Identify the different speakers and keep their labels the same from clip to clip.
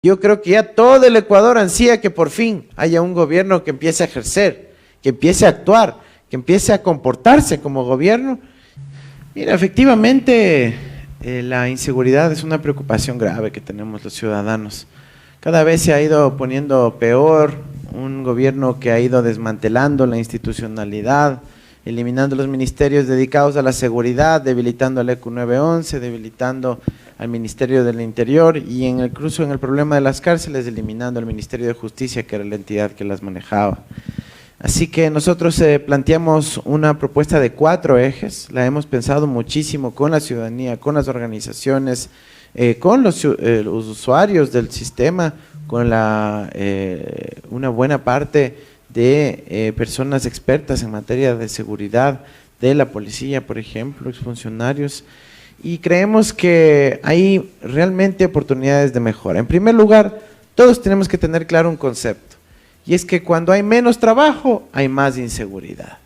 Speaker 1: Yo creo que ya todo el Ecuador ansía que por fin haya un gobierno que empiece a ejercer, que empiece a actuar, que empiece a comportarse como gobierno. Mira, efectivamente, la inseguridad es una preocupación grave que tenemos los ciudadanos. Cada vez se ha ido poniendo peor, un gobierno que ha ido desmantelando la institucionalidad, eliminando los ministerios dedicados a la seguridad, debilitando al ECU 911, debilitando al Ministerio del Interior y incluso en el problema de las cárceles, eliminando el Ministerio de Justicia, que era la entidad que las manejaba. Así que nosotros planteamos una propuesta de 4 ejes, la hemos pensado muchísimo con la ciudadanía, con las organizaciones, con los usuarios del sistema, con una buena parte de personas expertas en materia de seguridad, de la policía, por ejemplo, exfuncionarios, y creemos que hay realmente oportunidades de mejora. En primer lugar, todos tenemos que tener claro un concepto, y es que cuando hay menos trabajo, hay más inseguridad.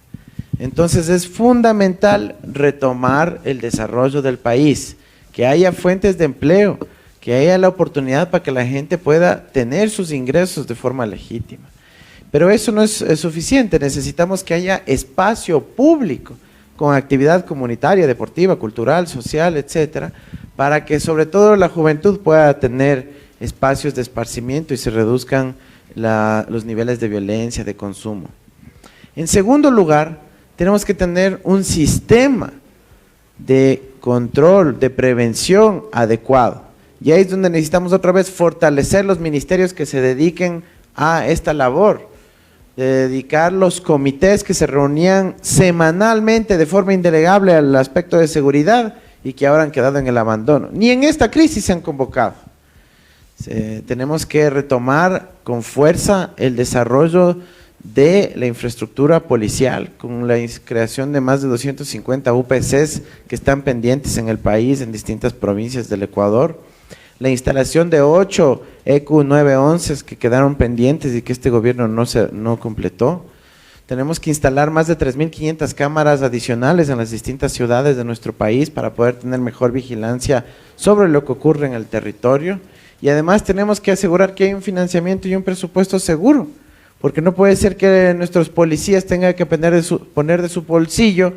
Speaker 1: Entonces es fundamental retomar el desarrollo del país, que haya fuentes de empleo, que haya la oportunidad para que la gente pueda tener sus ingresos de forma legítima. Pero eso no es suficiente, necesitamos que haya espacio público con actividad comunitaria, deportiva, cultural, social, etcétera, para que sobre todo la juventud pueda tener espacios de esparcimiento y se reduzcan los niveles de violencia, de consumo. En segundo lugar, tenemos que tener un sistema de control, de prevención adecuado. Y ahí es donde necesitamos otra vez fortalecer los ministerios que se dediquen a esta labor, de dedicar los comités que se reunían semanalmente de forma indelegable al aspecto de seguridad y que ahora han quedado en el abandono. Ni en esta crisis se han convocado. Tenemos que retomar con fuerza el desarrollo de la infraestructura policial, con la creación de más de 250 UPCs que están pendientes en el país, en distintas provincias del Ecuador, la instalación de 8 ECU 911 que quedaron pendientes y que este gobierno no completó. Tenemos que instalar más de 3.500 cámaras adicionales en las distintas ciudades de nuestro país para poder tener mejor vigilancia sobre lo que ocurre en el territorio, y además tenemos que asegurar que hay un financiamiento y un presupuesto seguro, porque no puede ser que nuestros policías tengan que poner de su bolsillo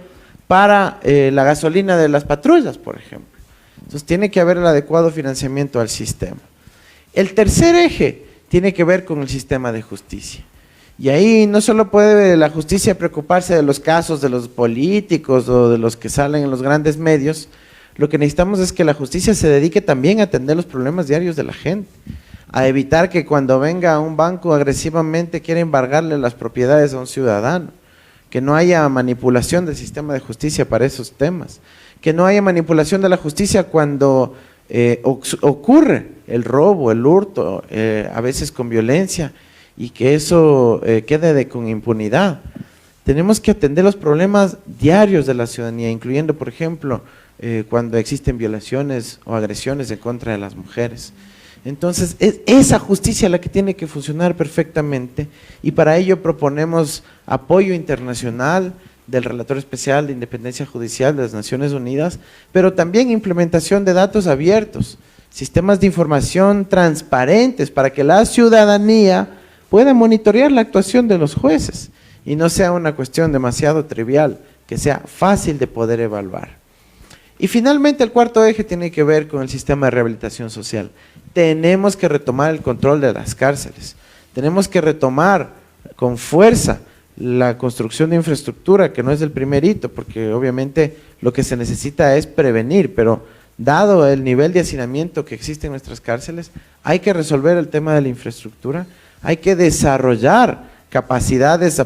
Speaker 1: para la gasolina de las patrullas, por ejemplo. Entonces tiene que haber el adecuado financiamiento al sistema. El tercer eje tiene que ver con el sistema de justicia. Y ahí no solo puede la justicia preocuparse de los casos de los políticos o de los que salen en los grandes medios, lo que necesitamos es que la justicia se dedique también a atender los problemas diarios de la gente, a evitar que cuando venga un banco agresivamente quiera embargarle las propiedades a un ciudadano, que no haya manipulación del sistema de justicia para esos temas, que no haya manipulación de la justicia cuando ocurre el robo, el hurto, a veces con violencia, y que eso quede con impunidad. Tenemos que atender los problemas diarios de la ciudadanía, incluyendo, por ejemplo, cuando existen violaciones o agresiones en contra de las mujeres. Entonces, es esa justicia la que tiene que funcionar perfectamente, y para ello proponemos apoyo internacional del Relator Especial de Independencia Judicial de las Naciones Unidas, pero también implementación de datos abiertos, sistemas de información transparentes para que la ciudadanía pueda monitorear la actuación de los jueces y no sea una cuestión demasiado trivial, que sea fácil de poder evaluar. Y finalmente el cuarto eje tiene que ver con el sistema de rehabilitación social. Tenemos que retomar el control de las cárceles, tenemos que retomar con fuerza la construcción de infraestructura, que no es el primer hito, porque obviamente lo que se necesita es prevenir, pero dado el nivel de hacinamiento que existe en nuestras cárceles, hay que resolver el tema de la infraestructura, hay que desarrollar capacidades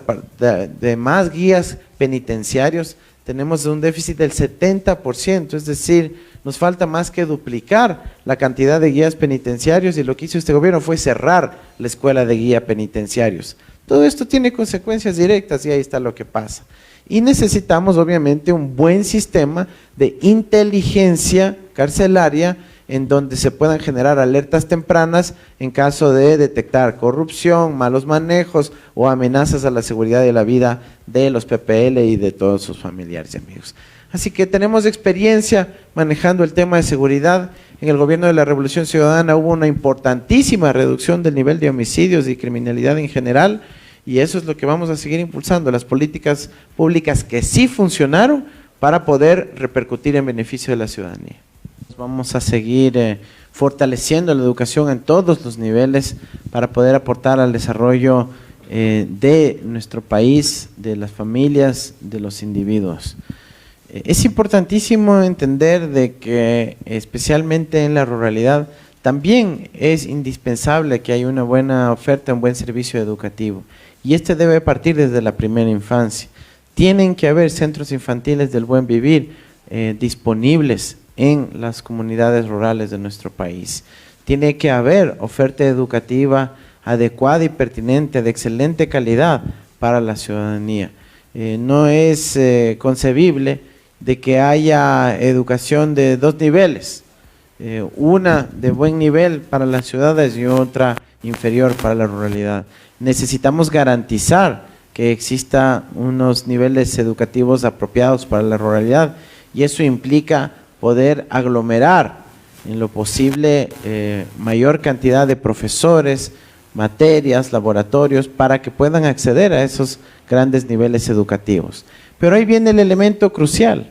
Speaker 1: de más guías penitenciarios. Tenemos un déficit del 70%, es decir, nos falta más que duplicar la cantidad de guías penitenciarios, y lo que hizo este gobierno fue cerrar la escuela de guía penitenciarios. Todo esto tiene consecuencias directas y ahí está lo que pasa. Y necesitamos obviamente un buen sistema de inteligencia carcelaria en donde se puedan generar alertas tempranas en caso de detectar corrupción, malos manejos o amenazas a la seguridad y la vida de los PPL y de todos sus familiares y amigos. Así que tenemos experiencia manejando el tema de seguridad En el gobierno de la Revolución Ciudadana hubo una importantísima reducción del nivel de homicidios y criminalidad en general, y eso es lo que vamos a seguir impulsando, las políticas públicas que sí funcionaron para poder repercutir en beneficio de la ciudadanía. Vamos a seguir fortaleciendo la educación en todos los niveles para poder aportar al desarrollo de nuestro país, de las familias, de los individuos. Es importantísimo entender de que especialmente en la ruralidad también es indispensable que haya una buena oferta, un buen servicio educativo, y este debe partir desde la primera infancia. Tienen que haber centros infantiles del buen vivir disponibles en las comunidades rurales de nuestro país. Tiene que haber oferta educativa adecuada y pertinente, de excelente calidad para la ciudadanía. No es concebible de que haya educación de dos niveles, una de buen nivel para las ciudades y otra inferior para la ruralidad. Necesitamos garantizar que exista unos niveles educativos apropiados para la ruralidad, y eso implica poder aglomerar en lo posible mayor cantidad de profesores, materias, laboratorios, para que puedan acceder a esos grandes niveles educativos. Pero ahí viene el elemento crucial,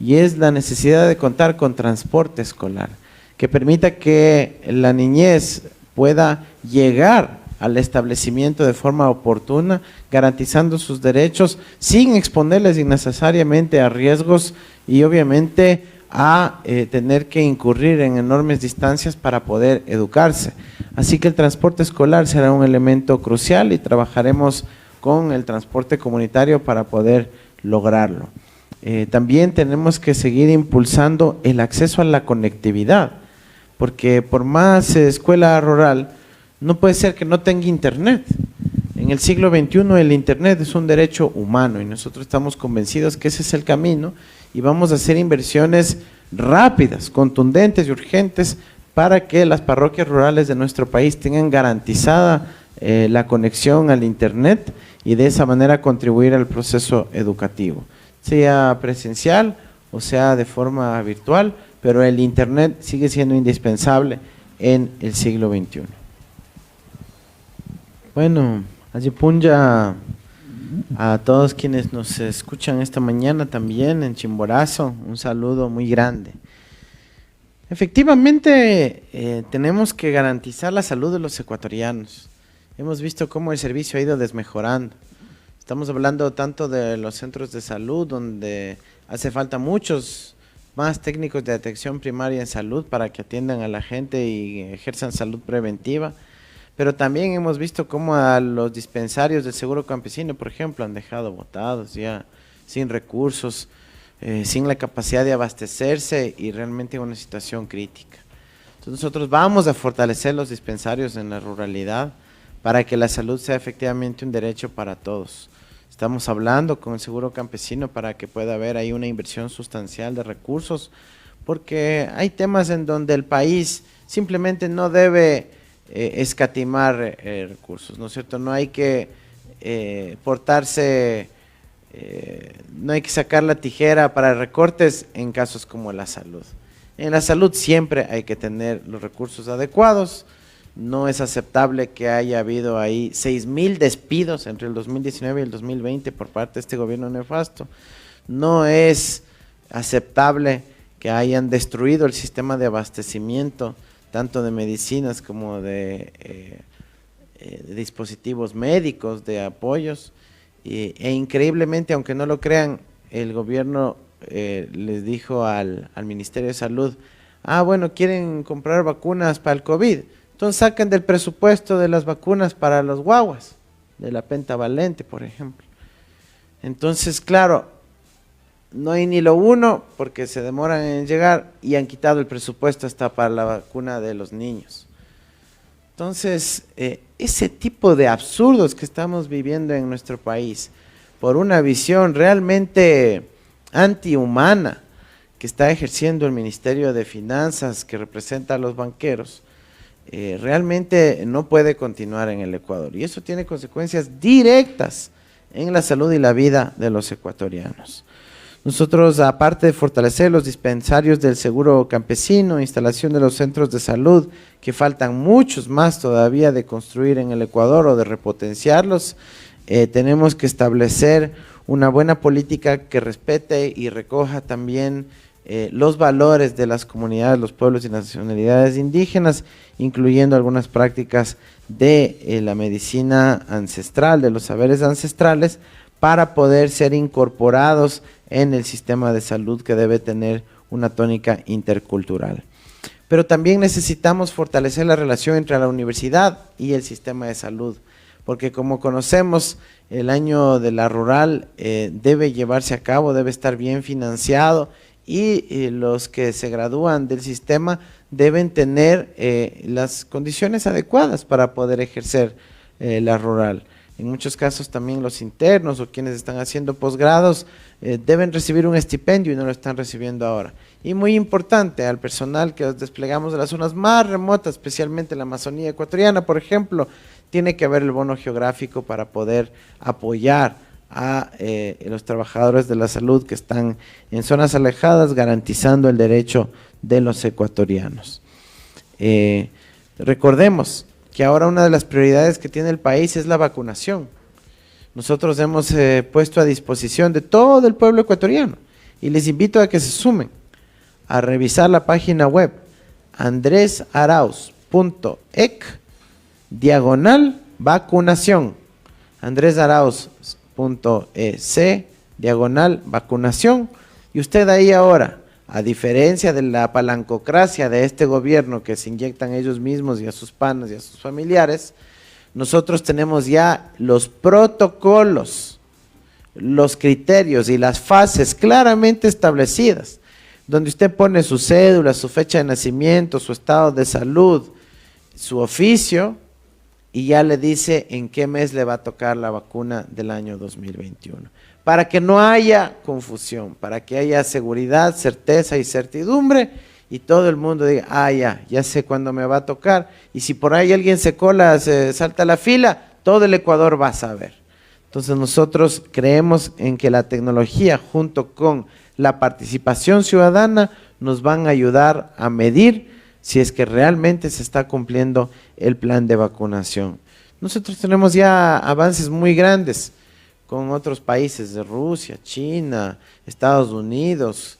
Speaker 1: y es la necesidad de contar con transporte escolar, que permita que la niñez pueda llegar al establecimiento de forma oportuna, garantizando sus derechos, sin exponerles innecesariamente a riesgos y obviamente a tener que incurrir en enormes distancias para poder educarse. Así que el transporte escolar será un elemento crucial y trabajaremos con el transporte comunitario para poder lograrlo. También tenemos que seguir impulsando el acceso a la conectividad, porque por más escuela rural, no puede ser que no tenga internet. En el siglo XXI el internet es un derecho humano y nosotros estamos convencidos que ese es el camino, y vamos a hacer inversiones rápidas, contundentes y urgentes para que las parroquias rurales de nuestro país tengan garantizada la conexión al internet, y de esa manera contribuir al proceso educativo, sea presencial o sea de forma virtual, pero el internet sigue siendo indispensable en el siglo XXI. Bueno, Ayipunja a todos quienes nos escuchan esta mañana también en Chimborazo, un saludo muy grande. Efectivamente, tenemos que garantizar la salud de los ecuatorianos. Hemos visto cómo el servicio ha ido desmejorando. Estamos hablando tanto de los centros de salud, donde hace falta muchos más técnicos de atención primaria en salud para que atiendan a la gente y ejerzan salud preventiva. Pero también hemos visto cómo a los dispensarios del Seguro Campesino, por ejemplo, han dejado botados ya sin recursos, sin la capacidad de abastecerse y realmente en una situación crítica. Entonces nosotros vamos a fortalecer los dispensarios en la ruralidad para que la salud sea efectivamente un derecho para todos. Estamos hablando con el Seguro Campesino para que pueda haber ahí una inversión sustancial de recursos, porque hay temas en donde el país simplemente no debe escatimar recursos, ¿no es cierto? No hay que no hay que sacar la tijera para recortes en casos como la salud. En la salud siempre hay que tener los recursos adecuados. No es aceptable que haya habido ahí 6,000 despidos entre el 2019 y el 2020 por parte de este gobierno nefasto. No es aceptable que hayan destruido el sistema de abastecimiento, tanto de medicinas como de dispositivos médicos, de apoyos, e increíblemente, aunque no lo crean, el gobierno les dijo al Ministerio de Salud, bueno, quieren comprar vacunas para el COVID, entonces saquen del presupuesto de las vacunas para los guaguas, de la pentavalente, por ejemplo. Entonces, claro, no hay ni lo uno porque se demoran en llegar y han quitado el presupuesto hasta para la vacuna de los niños. Entonces, ese tipo de absurdos que estamos viviendo en nuestro país, por una visión realmente antihumana que está ejerciendo el Ministerio de Finanzas, que representa a los banqueros, realmente no puede continuar en el Ecuador. Y eso tiene consecuencias directas en la salud y la vida de los ecuatorianos. Nosotros, aparte de fortalecer los dispensarios del seguro campesino, instalación de los centros de salud, que faltan muchos más todavía de construir en el Ecuador o de repotenciarlos, tenemos que establecer una buena política que respete y recoja también los valores de las comunidades, los pueblos y nacionalidades indígenas, incluyendo algunas prácticas de la medicina ancestral, de los saberes ancestrales, para poder ser incorporados en el sistema de salud que debe tener una tónica intercultural. Pero también necesitamos fortalecer la relación entre la universidad y el sistema de salud, porque como conocemos, el año de la rural debe llevarse a cabo, debe estar bien financiado, y los que se gradúan del sistema deben tener las condiciones adecuadas para poder ejercer la rural. En muchos casos también los internos o quienes están haciendo posgrados deben recibir un estipendio y no lo están recibiendo ahora. Y muy importante, al personal que desplegamos de las zonas más remotas, especialmente la Amazonía ecuatoriana, por ejemplo, tiene que haber el bono geográfico para poder apoyar a los trabajadores de la salud que están en zonas alejadas, garantizando el derecho de los ecuatorianos. Recordemos que ahora una de las prioridades que tiene el país es la vacunación. Nosotros hemos puesto a disposición de todo el pueblo ecuatoriano y les invito a que se sumen a revisar la página web andresarauz.ec/vacunación, andresarauz.ec/vacunación, y usted ahí ahora, a diferencia de la palancocracia de este gobierno que se inyectan ellos mismos y a sus panas y a sus familiares, nosotros tenemos ya los protocolos, los criterios y las fases claramente establecidas, donde usted pone su cédula, su fecha de nacimiento, su estado de salud, su oficio, y ya le dice en qué mes le va a tocar la vacuna del año 2021. Para que no haya confusión, para que haya seguridad, certeza y certidumbre, y todo el mundo diga, ya sé cuándo me va a tocar, y si por ahí alguien se cola, se salta la fila, todo el Ecuador va a saber. Entonces nosotros creemos en que la tecnología junto con la participación ciudadana nos van a ayudar a medir si es que realmente se está cumpliendo el plan de vacunación. Nosotros tenemos ya avances muy grandes con otros países de Rusia, China, Estados Unidos.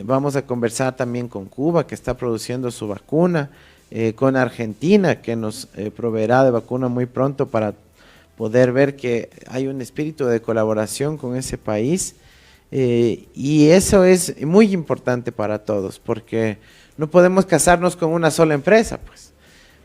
Speaker 1: Vamos a conversar también con Cuba, que está produciendo su vacuna, con Argentina, que nos proveerá de vacuna muy pronto para poder ver que hay un espíritu de colaboración con ese país. Y eso es muy importante para todos, porque no podemos casarnos con una sola empresa, pues.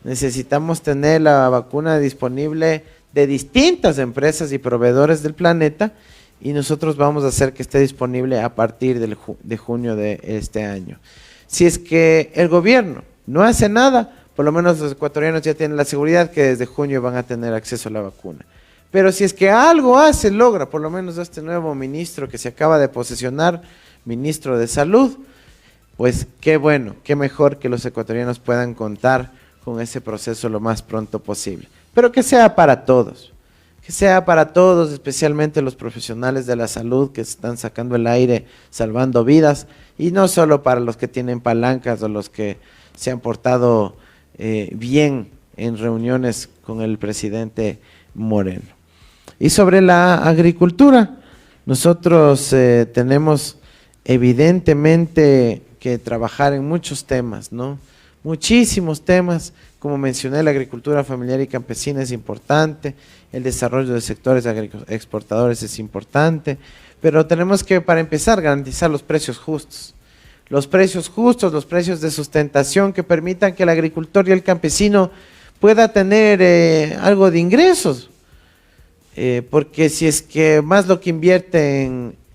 Speaker 1: Necesitamos tener la vacuna disponible de distintas empresas y proveedores del planeta, y nosotros vamos a hacer que esté disponible a partir de junio de este año. Si es que el gobierno no hace nada, por lo menos los ecuatorianos ya tienen la seguridad que desde junio van a tener acceso a la vacuna. Pero si es que algo hace, logra, por lo menos este nuevo ministro que se acaba de posesionar, ministro de Salud, pues qué bueno, qué mejor que los ecuatorianos puedan contar con ese proceso lo más pronto posible. Pero que sea para todos, especialmente los profesionales de la salud que están sacando el aire, salvando vidas, y no solo para los que tienen palancas o los que se han portado bien en reuniones con el presidente Moreno. Y sobre la agricultura, nosotros tenemos evidentemente que trabajar en muchos temas, ¿no? Muchísimos temas. Como mencioné, la agricultura familiar y campesina es importante, el desarrollo de sectores exportadores es importante, pero tenemos que, para empezar, garantizar los precios justos. Los precios justos, los precios de sustentación que permitan que el agricultor y el campesino pueda tener algo de ingresos. Porque si es que más lo que invierte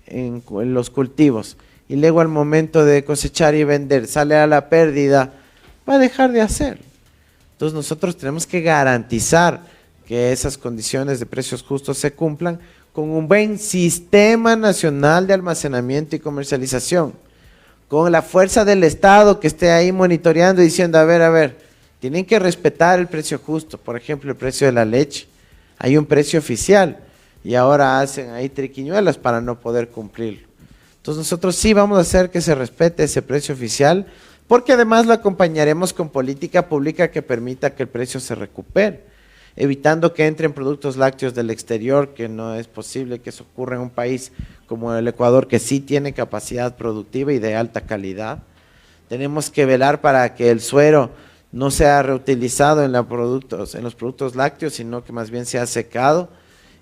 Speaker 1: en los cultivos y luego al momento de cosechar y vender sale a la pérdida, va a dejar de hacerlo. Entonces nosotros tenemos que garantizar que esas condiciones de precios justos se cumplan con un buen sistema nacional de almacenamiento y comercialización, con la fuerza del Estado que esté ahí monitoreando y diciendo, a ver, tienen que respetar el precio justo. Por ejemplo, el precio de la leche, hay un precio oficial y ahora hacen ahí triquiñuelas para no poder cumplirlo. Entonces nosotros sí vamos a hacer que se respete ese precio oficial, porque además lo acompañaremos con política pública que permita que el precio se recupere, evitando que entren productos lácteos del exterior, que no es posible que eso ocurra en un país como el Ecuador, que sí tiene capacidad productiva y de alta calidad. Tenemos que velar para que el suero no sea reutilizado en los productos lácteos, sino que más bien sea secado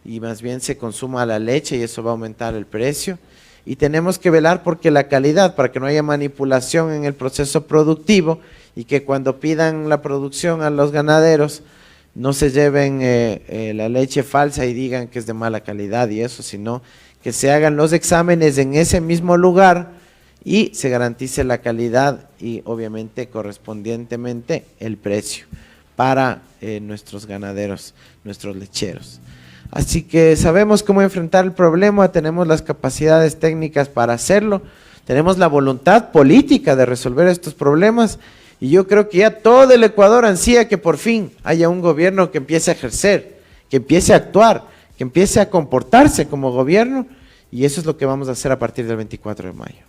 Speaker 1: y más bien se consuma la leche, y eso va a aumentar el precio. Y tenemos que velar porque la calidad, para que no haya manipulación en el proceso productivo, y que cuando pidan la producción a los ganaderos no se lleven la leche falsa y digan que es de mala calidad y eso, sino que se hagan los exámenes en ese mismo lugar y se garantice la calidad y obviamente correspondientemente el precio para nuestros ganaderos, nuestros lecheros. Así que sabemos cómo enfrentar el problema, tenemos las capacidades técnicas para hacerlo, tenemos la voluntad política de resolver estos problemas, y yo creo que ya todo el Ecuador ansía que por fin haya un gobierno que empiece a ejercer, que empiece a actuar, que empiece a comportarse como gobierno, y eso es lo que vamos a hacer a partir del 24 de mayo.